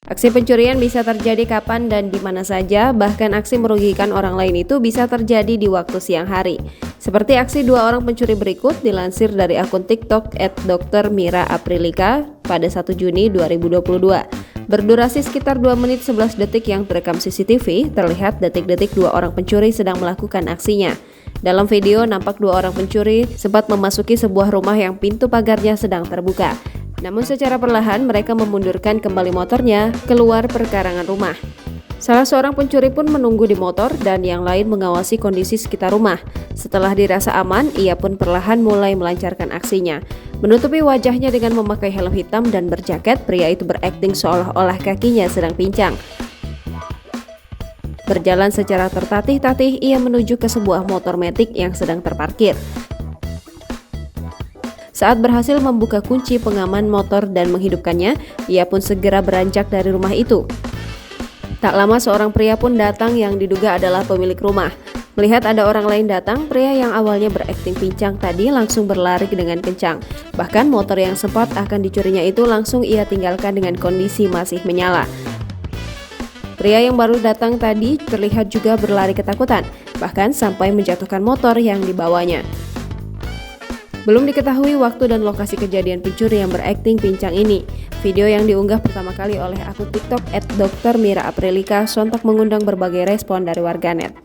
Aksi pencurian bisa terjadi kapan dan di mana saja, bahkan aksi merugikan orang lain itu bisa terjadi di waktu siang hari. Seperti aksi dua orang pencuri berikut dilansir dari akun TikTok @Dr.Mira_Aprilika pada 1 Juni 2022. Berdurasi sekitar 2 menit 11 detik yang terekam CCTV, terlihat detik-detik dua orang pencuri sedang melakukan aksinya. Dalam video nampak dua orang pencuri sempat memasuki sebuah rumah yang pintu pagarnya sedang terbuka. Namun secara perlahan mereka memundurkan kembali motornya keluar perkarangan rumah. Salah seorang pencuri pun menunggu di motor dan yang lain mengawasi kondisi sekitar rumah. Setelah dirasa aman, ia pun perlahan mulai melancarkan aksinya. Menutupi wajahnya dengan memakai helm hitam dan berjaket, pria itu berakting seolah-olah kakinya sedang pincang. Berjalan secara tertatih-tatih, ia menuju ke sebuah motor metik yang sedang terparkir. Saat berhasil membuka kunci pengaman motor dan menghidupkannya, ia pun segera beranjak dari rumah itu. Tak lama seorang pria pun datang yang diduga adalah pemilik rumah. Melihat ada orang lain datang, pria yang awalnya berakting pincang tadi langsung berlari dengan kencang. Bahkan motor yang sempat akan dicurinya itu langsung ia tinggalkan dengan kondisi masih menyala. Pria yang baru datang tadi terlihat juga berlari ketakutan, bahkan sampai menjatuhkan motor yang dibawanya. Belum diketahui waktu dan lokasi kejadian pencuri yang berakting pincang ini. Video yang diunggah pertama kali oleh akun TikTok @Dr.Mira_Aprilika sontak mengundang berbagai respon dari warganet.